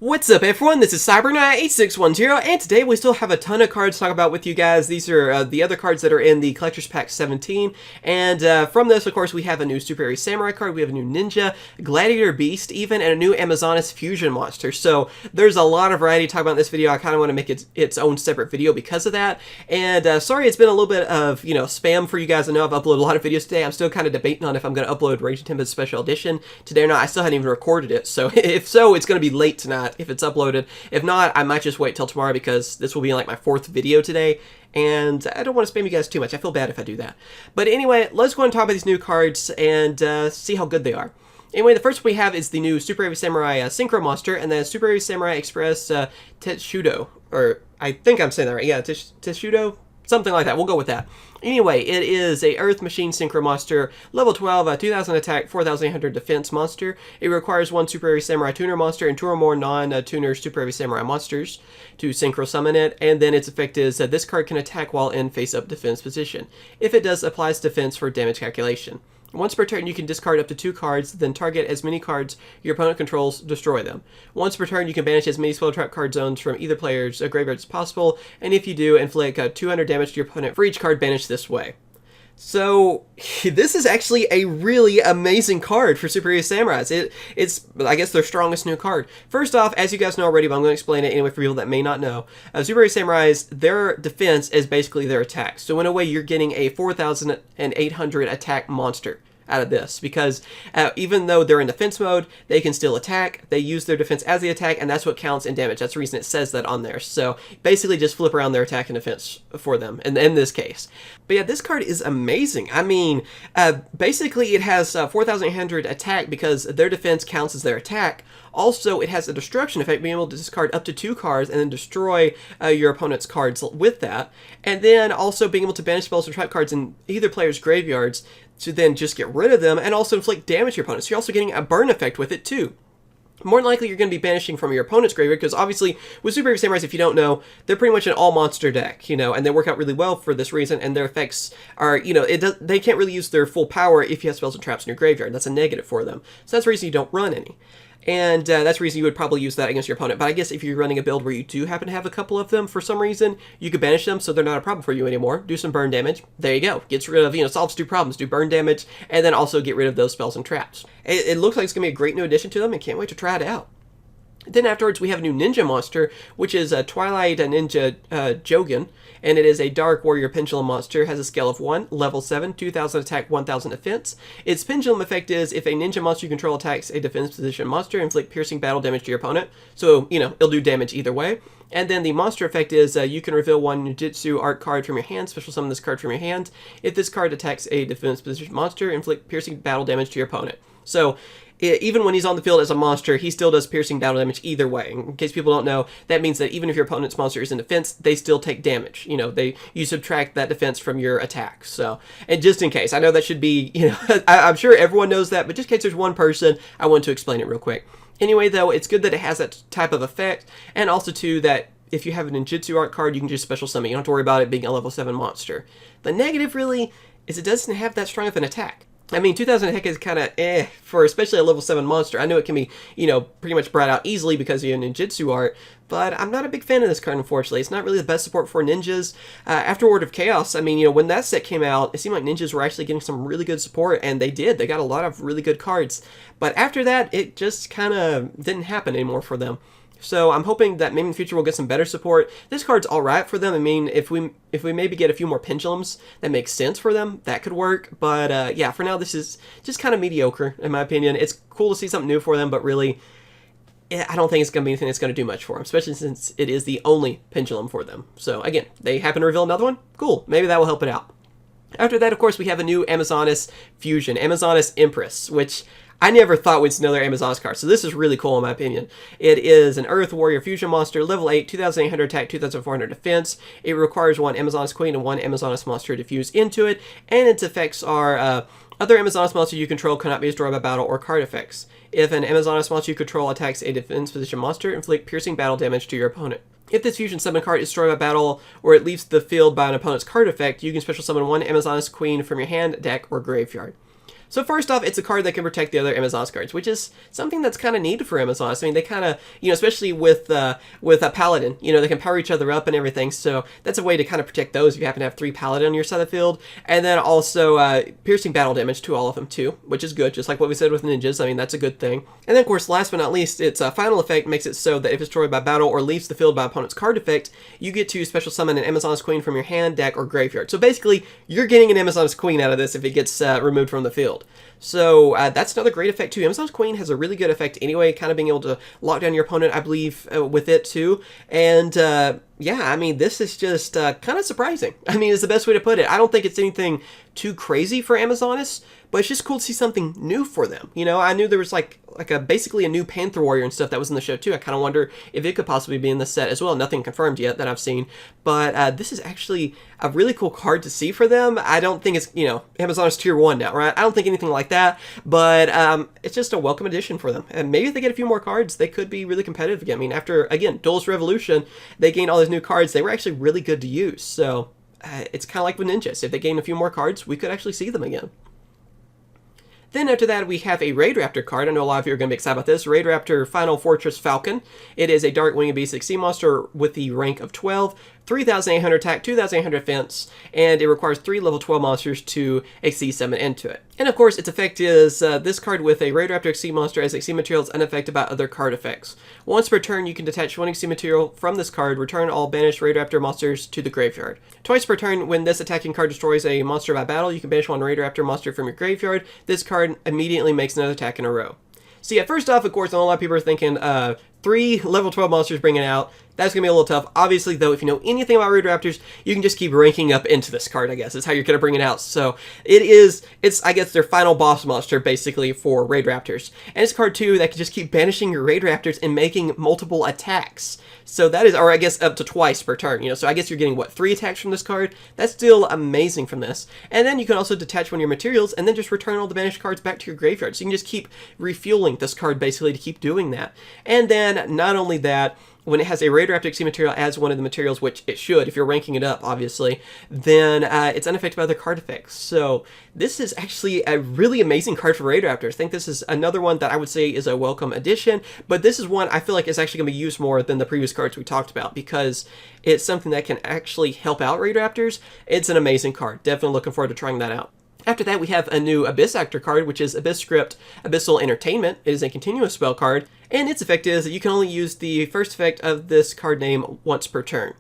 What's up everyone, this is CyberKnight8610, and today we still have a ton of cards to talk about with you guys. These are the other cards that are in the Collector's Pack 17, and from this, of course, we have a new Super Heavy Samurai card, we have a new Ninja, Gladiator Beast even, and a new Amazoness Fusion monster. So there's a lot of variety to talk about in this video. I kind of want to make it its own separate video because of that, and sorry it's been a little bit of, spam for you guys. I know I've uploaded a lot of videos today. I'm still kind of debating on if I'm going to upload Raidraptor Special Edition today or not. I still hadn't even recorded it, so if so, it's going to be late tonight if it's uploaded. If not, I might just wait till tomorrow because this will be like my 4th video today, and I don't want to spam you guys too much. I feel bad if I do that. But anyway, let's go and talk about these new cards and see how good they are. Anyway, the first we have is the new Super Heavy Samurai Synchro Monster, and then Super Heavy Samurai Express Tetsudo, or I think I'm saying that right. Yeah, Tetsudo? Something like that. We'll go with that. Anyway, it is a Earth Machine Synchro Monster, level 12, 2000 attack, 4800 defense monster. It requires 1 Super Heavy Samurai Tuner monster and 2 or more non-tuner Super Heavy Samurai monsters to synchro summon it, and then its effect is that this card can attack while in face-up defense position. If it does, applies defense for damage calculation. Once per turn, you can discard up to 2 cards, then target as many cards your opponent controls, destroy them. Once per turn, you can banish as many spell trap card zones from either player's graveyard as possible, and if you do, inflict 200 damage to your opponent for each card banished this way. So, this is actually a really amazing card for Super Heavy Samurais. It's, I guess, their strongest new card. First off, as you guys know already, but I'm going to explain it anyway for people that may not know, Super Heavy Samurais, their defense is basically their attack. So in a way, you're getting a 4,800 attack monster out of this, because even though they're in defense mode, they can still attack. They use their defense as the attack, and that's what counts in damage. That's the reason it says that on there. So basically just flip around their attack and defense for them in this case. But yeah, this card is amazing. I mean, basically it has 4,800 attack because their defense counts as their attack. Also, it has a destruction effect, being able to discard up to 2 cards and then destroy your opponent's cards with that. And then also being able to banish spells or trap cards in either player's graveyards to then just get rid of them and also inflict damage to your opponent. So you're also getting a burn effect with it too. More than likely, you're going to be banishing from your opponent's graveyard, because obviously, with Super Heavy Samurais, if you don't know, they're pretty much an all-monster deck, and they work out really well for this reason, and their effects are, they can't really use their full power if you have spells and traps in your graveyard. That's a negative for them. So that's the reason you don't run any. And that's the reason you would probably use that against your opponent. But I guess if you're running a build where you do happen to have a couple of them for some reason, you could banish them so they're not a problem for you anymore. Do some burn damage. There you go. Gets rid of, solves 2 problems. Do burn damage, and then also get rid of those spells and traps. It looks like it's going to be a great new addition to them, and can't wait to try it out. Then afterwards, we have a new ninja monster, which is a Twilight Ninja Jogan, and it is a Dark Warrior Pendulum monster. Has a scale of 1, level 7, 2000 attack, 1000 defense. Its pendulum effect is if a ninja monster you control attacks a defense position monster, inflict piercing battle damage to your opponent. So, it'll do damage either way. And then the monster effect is you can reveal 1 Ninjutsu art card from your hand, special summon this card from your hand. If this card attacks a defense position monster, inflict piercing battle damage to your opponent. So, even when he's on the field as a monster, he still does piercing battle damage either way. In case people don't know, that means that even if your opponent's monster is in defense, they still take damage. You subtract that defense from your attack. So, and just in case, I know that should be, I'm sure everyone knows that, but just in case there's one person, I want to explain it real quick. Anyway, though, it's good that it has that type of effect, and also, too, that if you have a ninjutsu art card, you can just special summon. You don't have to worry about it being a level 7 monster. The negative, really, is it doesn't have that strong of an attack. I mean, 2000 attack is kind of for especially a level 7 monster. I know it can be, pretty much brought out easily because of your ninjutsu art, but I'm not a big fan of this card, unfortunately. It's not really the best support for ninjas. After Word of Chaos, I mean, when that set came out, it seemed like ninjas were actually getting some really good support, and they did. They got a lot of really good cards. But after that, it just kind of didn't happen anymore for them. So I'm hoping that maybe in the future we'll get some better support. This card's alright for them. I mean, if we maybe get a few more pendulums that make sense for them, that could work. But yeah, for now this is just kind of mediocre in my opinion. It's cool to see something new for them, but really, I don't think it's going to be anything that's going to do much for them, especially since it is the only pendulum for them. So again, they happen to reveal another one? Cool. Maybe that will help it out. After that, of course, we have a new Amazoness Fusion, Amazoness Empress, which I never thought we'd see another Amazoness card, so this is really cool in my opinion. It is an Earth Warrior Fusion monster, level 8, 2800 attack, 2400 defense. It requires 1 Amazoness Queen and 1 Amazoness monster to fuse into it, and its effects are other Amazoness monsters you control cannot be destroyed by battle or card effects. If an Amazoness monster you control attacks a defense position monster, inflict piercing battle damage to your opponent. If this fusion summon card is destroyed by battle or it leaves the field by an opponent's card effect, you can special summon 1 Amazoness Queen from your hand, deck, or graveyard. So first off, it's a card that can protect the other Amazon's cards, which is something that's kind of needed for Amazons. I mean, they kind of, especially with a Paladin, they can power each other up and everything. So that's a way to kind of protect those if you happen to have 3 Paladin on your side of the field. And then also piercing battle damage to all of them too, which is good, just like what we said with ninjas. I mean, that's a good thing. And then, of course, last but not least, its final effect makes it so that if it's destroyed by battle or leaves the field by opponent's card effect, you get to special summon an Amazon's Queen from your hand, deck, or graveyard. So basically, you're getting an Amazon's Queen out of this if it gets removed from the field. So that's another great effect too. Amazon's Queen has a really good effect anyway, kind of being able to lock down your opponent, I believe, with it too. And yeah, I mean, this is just kind of surprising. I mean, it's the best way to put it. I don't think it's anything too crazy for Amazonists, but it's just cool to see something new for them. I knew there was basically a new Panther Warrior and stuff that was in the show too. I kind of wonder if it could possibly be in the set as well. Nothing confirmed yet that I've seen, but this is actually a really cool card to see for them. I don't think it's, Amazonist tier 1 now, right? I don't think anything like that, but it's just a welcome addition for them. And maybe if they get a few more cards, they could be really competitive again. I mean, after, again, Duelist Revolution, they gained all these new cards. They were actually really good to use. So it's kind of like with ninjas. If they gain a few more cards, we could actually see them again. Then after that, we have a Raidraptor card. I know a lot of you are going to be excited about this. Raidraptor Final Fortress Falcon. It is a Dark Winged Beast Sea monster with the rank of 12, 3,800 attack, 2,800 defense, and it requires 3 level 12 monsters to Exceed Summon into it. And of course, its effect is this card with a Raidraptor Exceed monster as Exceed material is unaffected by other card effects. Once per turn, you can detach 1 Exceed material from this card, return all banished Raidraptor monsters to the graveyard. Twice per turn, when this attacking card destroys a monster by battle, you can banish 1 Raidraptor monster from your graveyard. This card immediately makes another attack in a row. So yeah, first off, of course, a lot of people are thinking 3 level 12 monsters bringing out. That's going to be a little tough. Obviously, though, if you know anything about Raidraptors, you can just keep ranking up into this card, I guess. Is how you're going to bring it out. So it's, I guess, their final boss monster, basically, for Raidraptors. And it's a card, too, that can just keep banishing your Raidraptors and making multiple attacks. So that is, or I guess up to twice per turn, so I guess you're getting, 3 attacks from this card? That's still amazing from this. And then you can also detach 1 of your materials and then just return all the banished cards back to your graveyard. So you can just keep refueling this card, basically, to keep doing that. And then, not only that, when it has a Raidraptor Exceed material as one of the materials, which it should, if you're ranking it up, obviously, then it's unaffected by other card effects. So this is actually a really amazing card for Raidraptors. I think this is another one that I would say is a welcome addition, but this is one I feel like is actually going to be used more than the previous cards we talked about because it's something that can actually help out Raidraptors. It's an amazing card. Definitely looking forward to trying that out. After that, we have a new Abyss Actor card, which is Abyss Script Abyssal Entertainment. It is a continuous spell card, and its effect is that you can only use the first effect of this card name once per turn.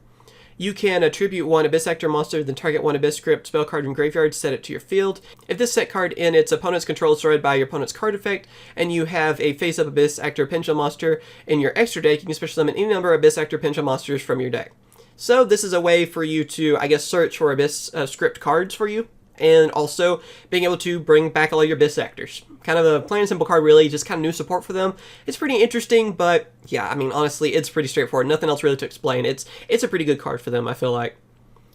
You can attribute 1 Abyss Actor monster, then target 1 Abyss Script spell card from graveyard, set it to your field. If this set card in its opponent's control is destroyed by your opponent's card effect, and you have a face-up Abyss Actor Pendulum monster in your extra deck, you can special summon any number of Abyss Actor Pendulum monsters from your deck. So this is a way for you to, I guess, search for Abyss Script cards for you, and also being able to bring back all your Abyss Actors. Kind of a plain and simple card, really, just kind of new support for them. It's pretty interesting, but yeah, I mean, honestly, it's pretty straightforward. Nothing else really to explain. It's a pretty good card for them, I feel like.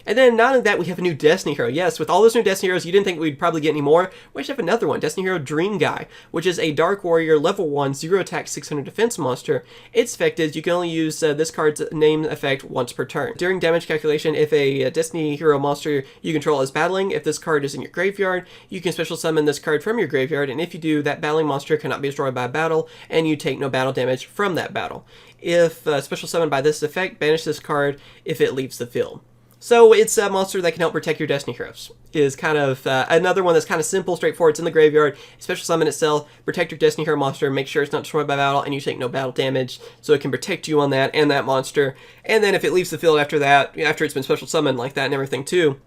And then, not only that, we have a new Destiny Hero. Yes, with all those new Destiny Heroes, you didn't think we'd probably get any more. We actually have another one, Destiny Hero Dream Guy, which is a Dark Warrior level 1, 0 attack, 600 defense monster. Its effect is you can only use this card's name effect once per turn. During damage calculation, if a Destiny Hero monster you control is battling, if this card is in your graveyard, you can special summon this card from your graveyard, and if you do, that battling monster cannot be destroyed by a battle, and you take no battle damage from that battle. If special summoned by this effect, banish this card if it leaves the field. So it's a monster that can help protect your Destiny Heroes. Is kind of another one that's kind of simple, straightforward. It's in the graveyard. Special summon itself, protect your Destiny Hero monster, make sure it's not destroyed by battle, and you take no battle damage, so it can protect you on that and that monster. And then if it leaves the field after that, after it's been special summoned like that and everything too,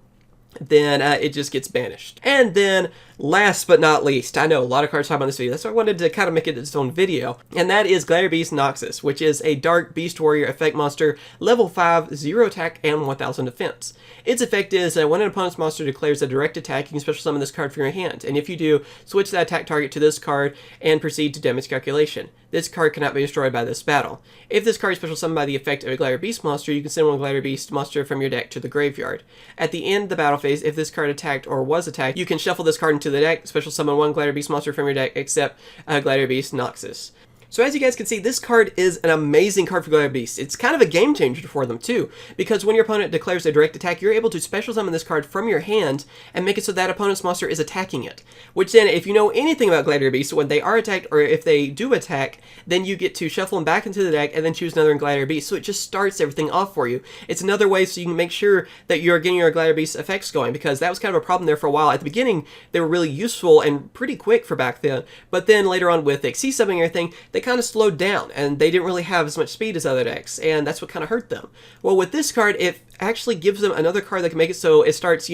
then it just gets banished. And then, last but not least, I know a lot of cards talk about this video, that's why I wanted to kind of make it its own video, and that is Gladiator Beast Noxus, which is a Dark Beast Warrior effect monster, level 5, 0 attack, and 1000 defense. Its effect is that when an opponent's monster declares a direct attack, you can special summon this card from your hand, and if you do, switch that attack target to this card and proceed to damage calculation. This card cannot be destroyed by this battle. If this card is special summoned by the effect of a Gladiator Beast monster, you can send 1 Gladiator Beast monster from your deck to the graveyard. At the end of the battle phase, if this card attacked or was attacked, you can shuffle this card into the deck, special summon 1 Gladiator Beast monster from your deck, except Gladiator Beast Noxus. So as you guys can see, this card is an amazing card for Gladiator Beasts. It's kind of a game changer for them too, because when your opponent declares a direct attack, you're able to special summon this card from your hand and make it so that opponent's monster is attacking it. Which then, if you know anything about Gladiator Beasts, when they are attacked or if they do attack, then you get to shuffle them back into the deck and then choose another in Gladiator Beast. So it just starts everything off for you. It's another way so you can make sure that you're getting your Gladiator Beast effects going, because that was kind of a problem there for a while. At the beginning, they were really useful and pretty quick for back then, but then later on with XC subbing and everything, they kind of slowed down and they didn't really have as much speed as other decks, and that's what kind of hurt them. Well, with this card, it actually gives them another card that can make it so it starts,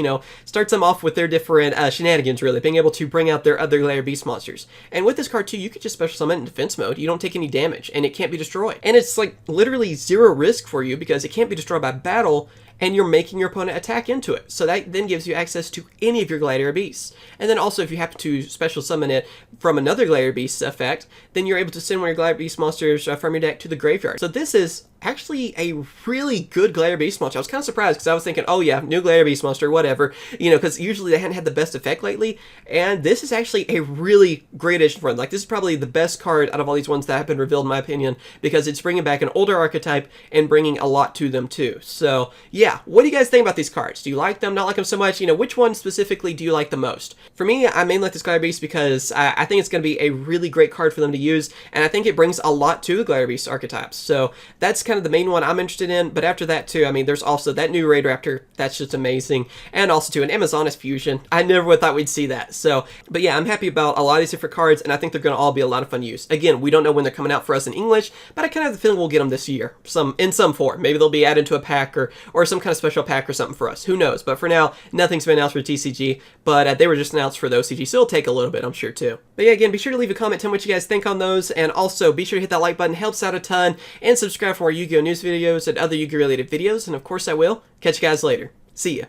starts them off with their different shenanigans, really, being able to bring out their other Gladiator Beast monsters. And with this card too, you could just special summon in defense mode. You don't take any damage, and it can't be destroyed. And it's like literally zero risk for you because it can't be destroyed by battle, and you're making your opponent attack into it. So that then gives you access to any of your Gladiator Beasts. And then also, if you happen to special summon it from another Gladiator Beast effect, then you're able to send one of your Gladiator Beast monsters from your deck to the graveyard. So this is actually a really good Gladiator Beast monster. I was kind of surprised because I was thinking, oh yeah, new Gladiator Beast monster, whatever, because usually they hadn't had the best effect lately, and this is actually a really great addition for them. Like, this is probably the best card out of all these ones that have been revealed, in my opinion, because it's bringing back an older archetype and bringing a lot to them too. So yeah, what do you guys think about these cards? Do you like them, not like them so much? Which one specifically do you like the most? For me, I mainly like this Gladiator Beast because I think it's going to be a really great card for them to use, and I think it brings a lot to the Gladiator Beast archetypes. So that's kind of the main one I'm interested in, but after that too, I mean, there's also that new Raidraptor, that's just amazing, and also too an Amazoness fusion. I never would thought we'd see that. So, but yeah, I'm happy about a lot of these different cards, and I think they're going to all be a lot of fun use. Again, we don't know when they're coming out for us in English, but I kind of have the feeling we'll get them this year, in some form. Maybe they'll be added to a pack or some kind of special pack or something for us. Who knows? But for now, nothing's been announced for TCG, but they were just announced for the OCG, so it'll take a little bit, I'm sure too. But yeah, again, be sure to leave a comment, tell me what you guys think on those, and also be sure to hit that like button, helps out a ton, and subscribe for more Yu-Gi-Oh! News videos and other Yu-Gi-Oh! Related videos, and of course I will. Catch you guys later. See ya.